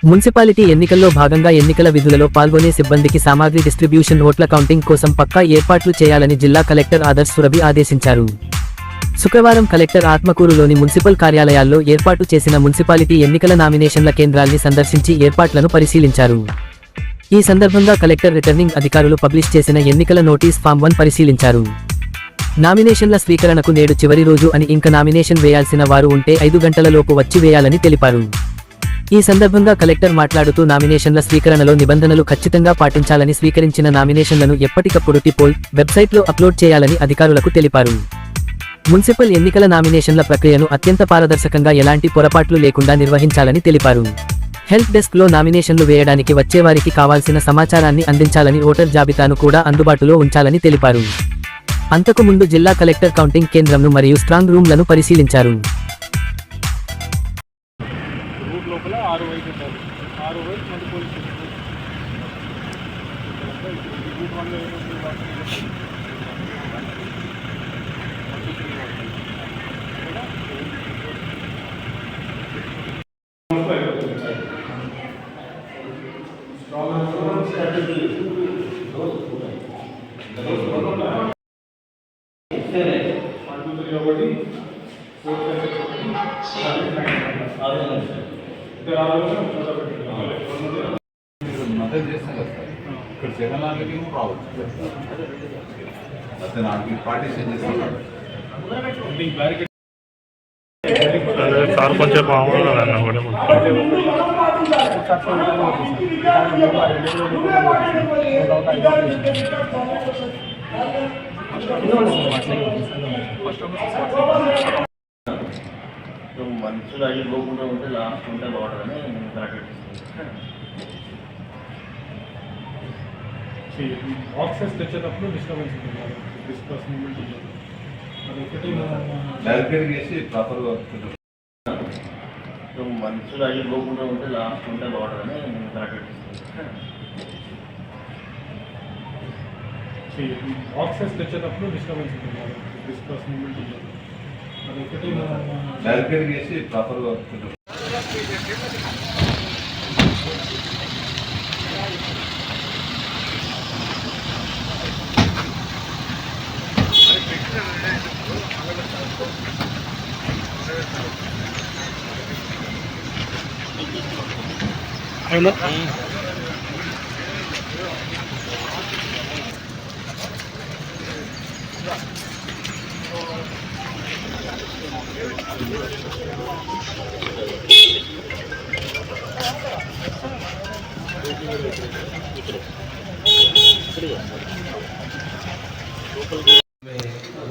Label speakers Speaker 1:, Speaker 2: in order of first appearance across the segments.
Speaker 1: Municipality ఎన్నికల్లో భాగంగా ఎన్నికల విధులలో పాల్గొనే సిబ్బందికి సామాగ్రి డిస్ట్రిబ్యూషన్, ఓట్ల కౌంటింగ్ కోసం పక్కా ఏర్పాట్లు చేయాలని జిల్లా కలెక్టర్ ఆదర్శ్ సురభి ఆదేశించారు. శుక్రవారం కలెక్టర్ ఆత్మకూరులోని మున్సిపల్ కార్యాలయాల్లో ఏర్పాటు చేసిన మున్సిపాలిటీ ఎన్నికల నామినేషన్ల కేంద్రాల్ని సందర్శించి ఏర్పాట్లను పరిశీలించారు. ఈ సందర్భంగా కలెక్టర్ రిటర్నింగ్ అధికారులు పబ్లిష్ చేసిన ఎన్నికల నోటీస్ ఫామ్ 1 పరిశీలించారు. నామినేషన్ల స్వీకరణకు నేడు చివరి రోజు అని, ఇంకా నామినేషన్ వేయాల్సిన వారు ఉంటే 5 గంటలలోపు వచ్చి వేయాలని తెలిపారు. ఈ సందర్భంగా కలెక్టర్ మాట్లాడుతూ నామినేషన్ల స్వీకరణలో నిబంధనలు ఖచ్చితంగా పాటించాలని, స్వీకరించిన నామినేషన్లను ఎప్పటికప్పుడు టిపోల్ వెబ్సైట్లో అప్లోడ్ చేయాలని అధికారులకు తెలిపారు. మున్సిపల్ ఎన్నికల నామినేషన్ల ప్రక్రియను అత్యంత పారదర్శకంగా, ఎలాంటి పొరపాట్లు లేకుండా నిర్వహించాలని తెలిపారు. హెల్ప్ డెస్క్లో నామినేషన్లు వేయడానికి వచ్చేవారికి కావాల్సిన సమాచారాన్ని అందించాలని, ఓటర్ జాబితాను కూడా అందుబాటులో ఉంచాలని తెలిపారు. అంతకు ముందు జిల్లా కలెక్టర్ కౌంటింగ్ కేంద్రంను మరియు స్ట్రాంగ్ రూమ్లను పరిశీలించారు.
Speaker 2: మద్దతు చేస్తాం కదా సార్, ఇక్కడ జగనానికి రావచ్చు అతను పార్టీషన్ చేస్తాం
Speaker 3: సార్ కొంచెం బాగుంటుందన్న కూడా
Speaker 4: మనుషులు అయ్యి పోకుండా ఉంటే లాస్ట్ ఉంటే బాగుంటుందని
Speaker 5: బాక్సెస్ తెచ్చేటప్పుడు డిస్టర్బెన్స్ ఉంటుంది, డిస్కస్ మూమెంట్ ఉంటుంది.
Speaker 4: మనుషులు అయ్యి పోకుండా ఉంటే లాస్ట్ ఉంటే బాగుంటుందని
Speaker 5: బాక్సెస్ తెచ్చేటప్పుడు డిస్టర్బెన్స్ ఉంటుంది, డిస్కస్ మూమెంట్ ఉంటుంది.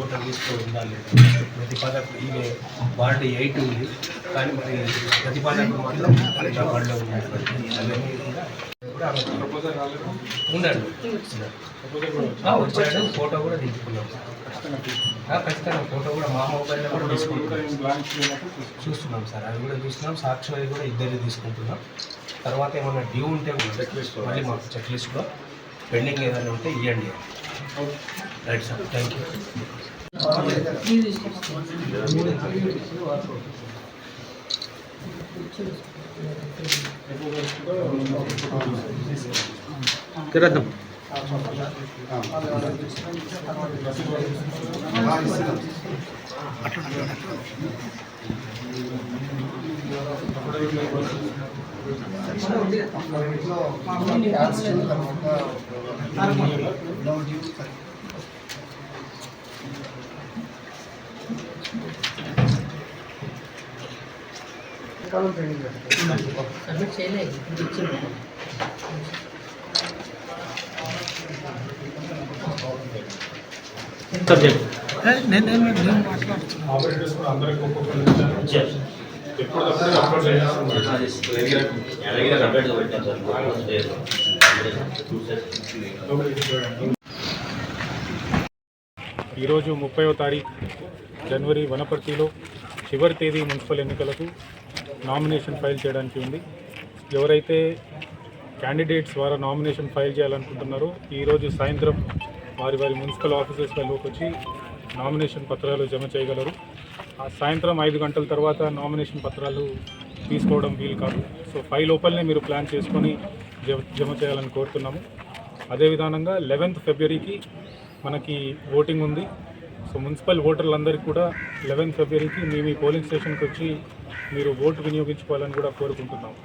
Speaker 6: ఓటర్ లిస్ట్లో ఉండాలి. ప్రతిపాదకులు ఈమె వార్డు 8 ఉంది, కానీ మరి ప్రతిపాదకులు మాత్రం వార్డులో ఉన్నటువంటి అవన్నీ ఉండండి. వచ్చాడు, ఫోటో కూడా దించుకున్నాం. ఖచ్చితంగా ఫోటో కూడా మా మొబైల్లో కూడా తీసుకుంటున్నాం, చూస్తున్నాం సార్. అది కూడా చూస్తున్నాం, సాక్షి అది కూడా ఇద్దరు తీసుకుంటున్నాం. తర్వాత ఏమన్నా డ్యూ ఉంటే మళ్ళీ మాకు చెక్ లిస్ట్లో పెండింగ్ ఏదైనా ఉంటే ఇవ్వండి. Right sir, thank you.
Speaker 1: కిరదం
Speaker 7: సబ్మిట్ చేయలేదు.
Speaker 5: ఆపరేటర్స్ కూడా అందరికీ ఒక్కొక్కరు ఎప్పటికప్పుడు అప్లోడ్ ఈరోజు 30వ తారీఖు జనవరి వనపర్తిలో చివరి తేదీ మున్సిపల్ ఎన్నికలకు నామినేషన్ ఫైల్ చేయడానికి ఉంది. ఎవరైతే క్యాండిడేట్స్ ద్వారా నామినేషన్ ఫైల్ చేయాలనుకుంటున్నారో ఈరోజు సాయంత్రం వారి మున్సిపల్ ఆఫీసెస్లోకి వచ్చి నామినేషన్ పత్రాలు జమ చేయగలరు. సాయంత్రం 5 గంటల తర్వాత నామినేషన్ పత్రాలు తీసుకోవడం వీలు కాదు. సో 5 లోపలనే మీరు ప్లాన్ చేసుకొని జమ చేయాలని కోరుతున్నాము. అదే విధానంగా 11th ఫిబ్రవరికి మనకి ఓటింగ్ ఉంది. సో మున్సిపల్ ఓటర్లందరికీ కూడా 11th ఫిబ్రవరికి మీ పోలింగ్ స్టేషన్కి వచ్చి మీరు ఓటు వినియోగించుకోవాలని కూడా కోరుకుంటున్నాము.